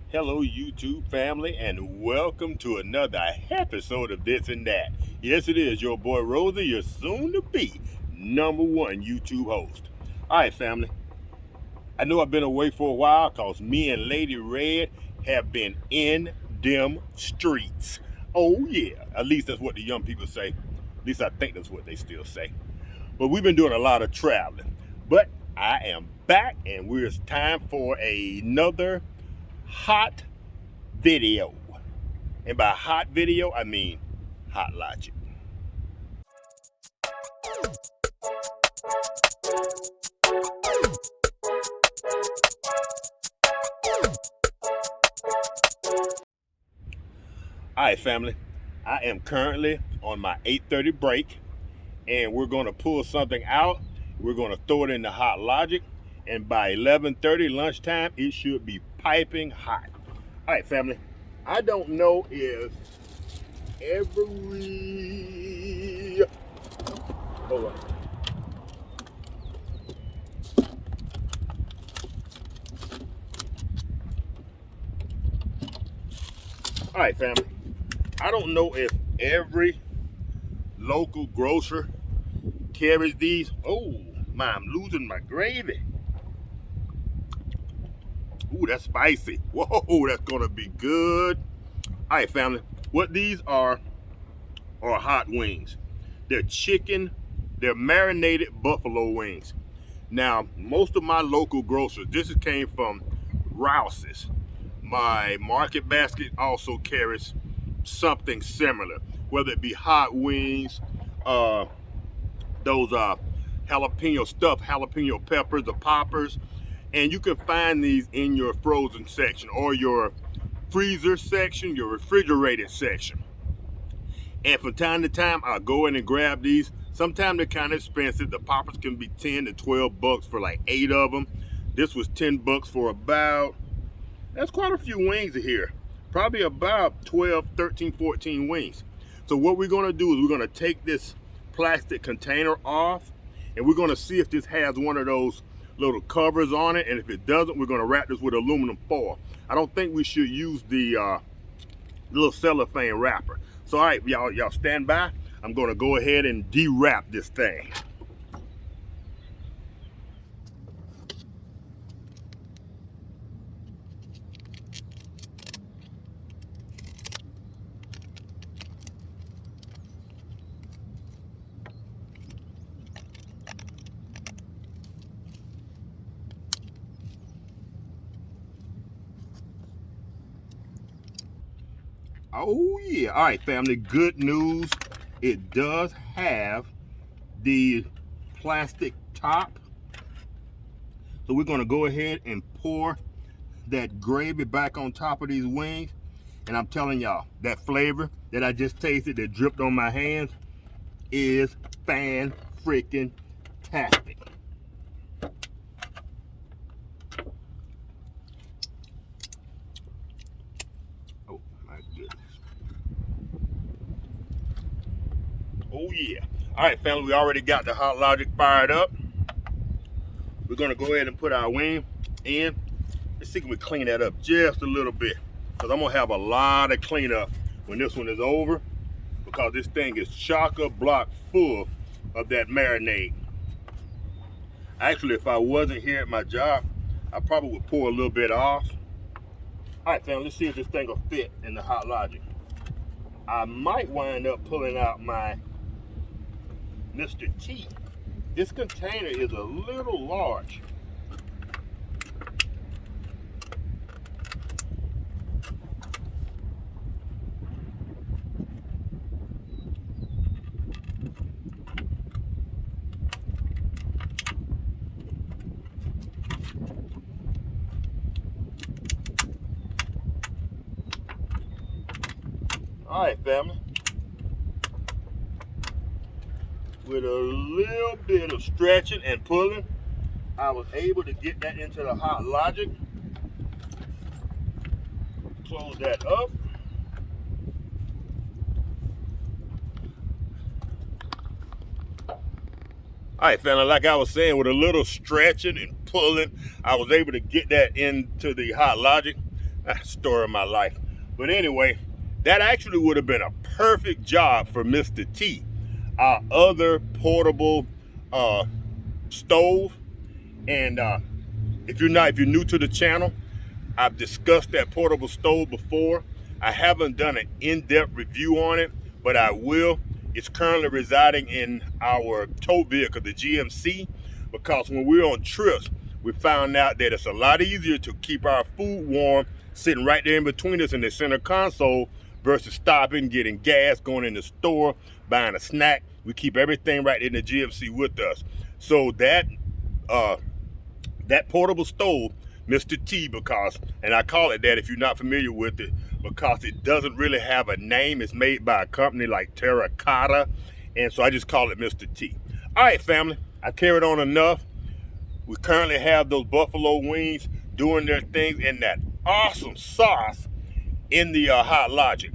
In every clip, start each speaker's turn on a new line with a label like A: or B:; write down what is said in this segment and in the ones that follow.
A: Hello, YouTube family, and welcome to another episode of This and That. Yes, it is your boy Rosie, your soon to be #1 YouTube host. All right, family. I know I've been away for a while because me and Lady Red have been in them streets. Oh, yeah. At least that's what the young people say. At least I think that's what they still say. But we've been doing a lot of traveling. But I am back, and it's time for another hot video. And by hot video, I mean Hot Logic. All right, family. I am currently on my 8:30 break, and we're going to pull something out. We're going to throw it in the Hot Logic, and by 11:30 lunchtime, it should be piping hot. All right, family. I don't know if every... Hold on. All right, family. I don't know if every local grocer carries these. Oh, I'm losing my gravy. Ooh, that's spicy. Whoa, that's gonna be good. All right, family. What these are hot wings. They're chicken, they're marinated buffalo wings. Now, most of my local grocers, this came from Rouse's. My Market Basket also carries something similar, whether it be hot wings, those jalapeno stuffed jalapeno peppers, the poppers, and you can find these in your frozen section or your freezer section, your refrigerated section. And from time to time, I'll go in and grab these. Sometimes they're kind of expensive. The poppers can be 10 to 12 bucks for like 8 of them. This was 10 bucks for about, that's quite a few wings here. Probably about 12, 13, 14 wings. So what we're gonna do is we're gonna take this plastic container off, and we're gonna see if this has one of those little covers on it, and if it doesn't, we're gonna wrap this with aluminum foil. I don't think we should use the little cellophane wrapper. So all right, y'all stand by. I'm gonna go ahead and de-wrap this thing. Oh yeah, all right, family, good news. It does have the plastic top. So we're gonna go ahead and pour that gravy back on top of these wings. And I'm telling y'all, that flavor that I just tasted that dripped on my hands is fan-freaking-tastic. Oh my goodness. Oh yeah. All right, family, we already got the Hot Logic fired up. We're gonna go ahead and put our wing in. Let's see if we can clean that up just a little bit, because I'm gonna have a lot of cleanup when this one is over, because this thing is chock-a-block full of that marinade. Actually, if I wasn't here at my job, I probably would pour a little bit off. All right, family, let's see if this thing will fit in the Hot Logic. I might wind up pulling out my Mr. T. This container is a little large. All right, family. With a little bit of stretching and pulling, I was able to get that into the Hot Logic. Close that up. All right, family, like I was saying, with a little stretching and pulling, I was able to get that into the Hot Logic. Story of my life. But anyway, that actually would have been a perfect job for Mr. T, our other portable stove. And if you're new to the channel, I've discussed that portable stove before. I haven't done an in-depth review on it, but I will. It's currently residing in our tow vehicle, the GMC, because when we're on trips, we found out that it's a lot easier to keep our food warm sitting right there in between us in the center console versus stopping, getting gas, going in the store, buying a snack. We keep everything right in the GMC with us. So that portable stove, Mr. T, because, and I call it that if you're not familiar with it, because it doesn't really have a name. It's made by a company like Terracotta, and so I just call it Mr. T. All right, family, I carried on enough. We currently have those buffalo wings doing their thing in that awesome sauce in the Hot Logic.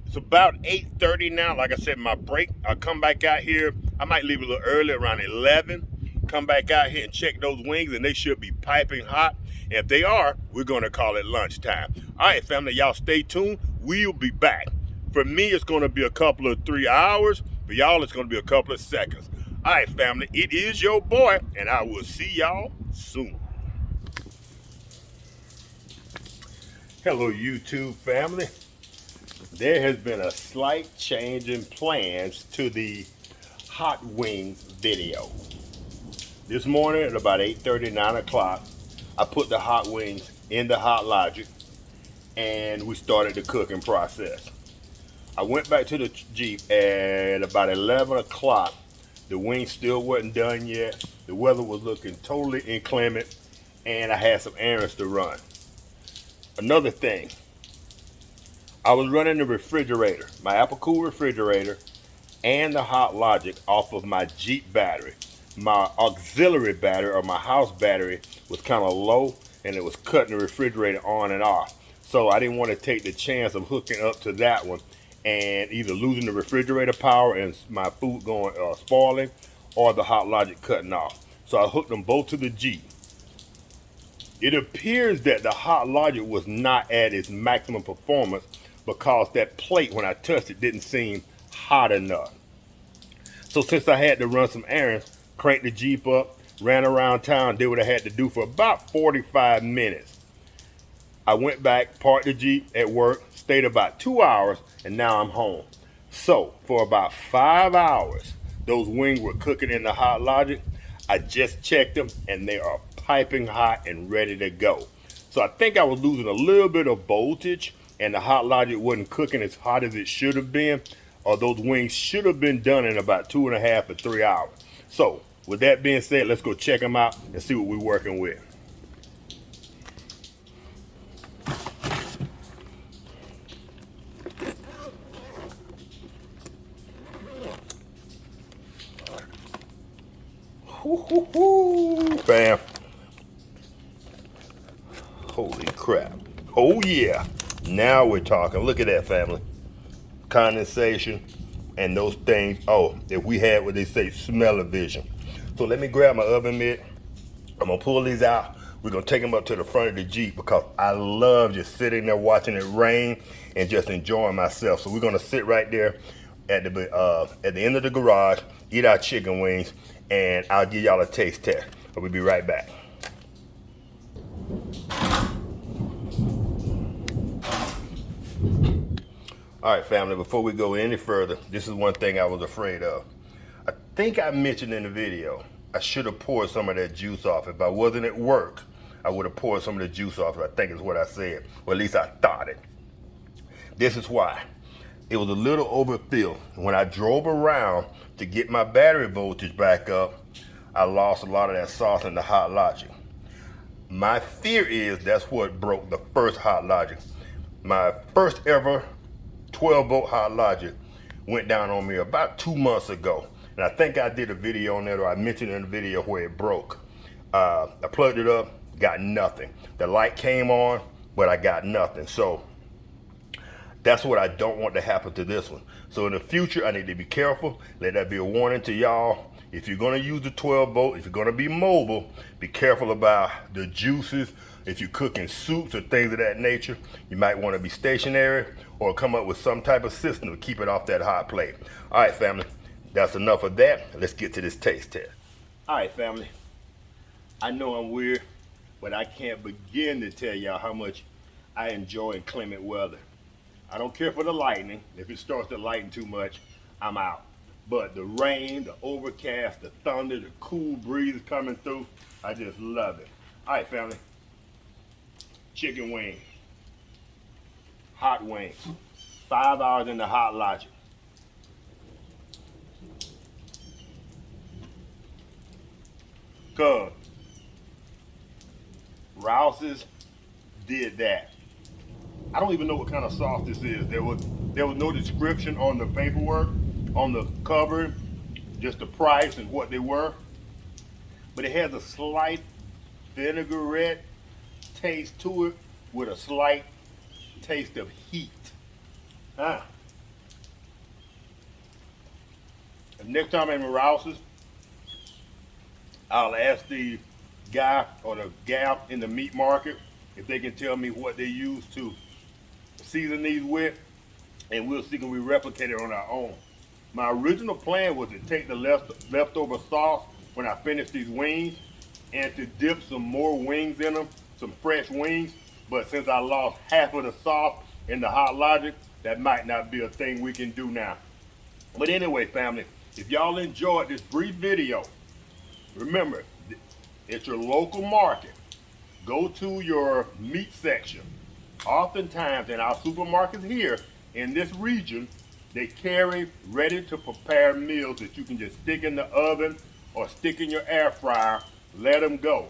A: It's about 8:30 now. Like I said, my break, I'll come back out here. I might leave a little early, around 11. Come back out here and check those wings, and they should be piping hot. And if they are, we're going to call it lunchtime. All right, family, y'all stay tuned. We'll be back. For me, it's going to be a couple of 3 hours. For y'all, it's going to be a couple of seconds. All right, family, it is your boy, and I will see y'all soon. Hello, YouTube family. There has been a slight change in plans to the hot wings video. This morning at about 8:30, 9 o'clock, I put the hot wings in the Hot Logic and we started the cooking process. I went back to the Jeep at about 11 o'clock. The wings still wasn't done yet. The weather was looking totally inclement and I had some errands to run. Another thing, I was running the refrigerator, my Apple-Cool refrigerator, and the Hot Logic off of my Jeep battery. My auxiliary battery, or my house battery, was kind of low and it was cutting the refrigerator on and off. So I didn't want to take the chance of hooking up to that one and either losing the refrigerator power and my food going spoiling, or the Hot Logic cutting off. So I hooked them both to the Jeep. It appears that the Hot Logic was not at its maximum performance because that plate, when I touched it, didn't seem hot enough. So since I had to run some errands, cranked the Jeep up, ran around town, did what I had to do for about 45 minutes. I went back, parked the Jeep at work, stayed about 2 hours, and now I'm home. So for about 5 hours, those wings were cooking in the Hot Logic. I just checked them and they are piping hot and ready to go. So I think I was losing a little bit of voltage and the Hot Logic wasn't cooking as hot as it should have been, or those wings should have been done in about 2.5 or 3 hours. So with that being said, let's go check them out and see what we're working with. Bam. Holy crap. Oh yeah. Now we're talking. Look at that, family. Condensation and those things. Oh, if we had what they say, smell-o-vision. So let me grab my oven mitt. I'm gonna pull these out. We're gonna take them up to the front of the Jeep because I love just sitting there watching it rain and just enjoying myself. So we're gonna sit right there at the end of the garage, eat our chicken wings, and I'll give y'all a taste test. We'll be right back. All right, family, before we go any further, this is one thing I was afraid of. I think I mentioned in the video, I should have poured some of that juice off. If I wasn't at work, I would have poured some of the juice off. I think is what I said, or at least I thought it. This is why. It was a little overfilled. When I drove around to get my battery voltage back up, I lost a lot of that sauce in the Hot Logic. My fear is that's what broke the first Hot Logic. My first ever 12-volt Hot Logic went down on me about 2 months ago. And I think I did a video on that, or I mentioned in the video where it broke. I plugged it up, got nothing. The light came on, but I got nothing. So that's what I don't want to happen to this one. So in the future, I need to be careful. Let that be a warning to y'all. If you're gonna use the 12 volt, if you're gonna be mobile, be careful about the juices If you're cooking soups or things of that nature, you might want to be stationary or come up with some type of system to keep it off that hot plate. All right, family, that's enough of that. Let's get to this taste test. All right, family, I know I'm weird, but I can't begin to tell y'all how much I enjoy inclement weather. I don't care for the lightning. If it starts to lighten too much, I'm out. But the rain, the overcast, the thunder, the cool breeze coming through, I just love it. All right, family. Chicken wings. Hot wings. 5 hours in the Hot Logic. Cause Rouse's did that. I don't even know what kind of sauce this is. There was no description on the paperwork, on the cover, just the price and what they were. But it has a slight vinaigrette taste to it with a slight taste of heat. Huh. Next time I'm in Rouse's, I'll ask the guy or the gal in the meat market if they can tell me what they use to season these with, and we'll see can we replicate it on our own. My original plan was to take the leftover sauce when I finish these wings and to dip some more wings in them, some fresh wings, but since I lost half of the sauce in the Hot Logic, that might not be a thing we can do now. But anyway, family, if y'all enjoyed this brief video, remember, it's your local market. Go to your meat section. Oftentimes in our supermarkets here in this region, they carry ready to prepare meals that you can just stick in the oven or stick in your air fryer, let them go.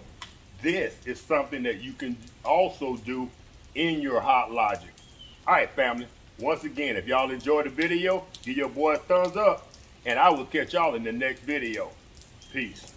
A: This is something that you can also do in your Hot Logic. All right, family. Once again, if y'all enjoyed the video, give your boy a thumbs up, and I will catch y'all in the next video. Peace.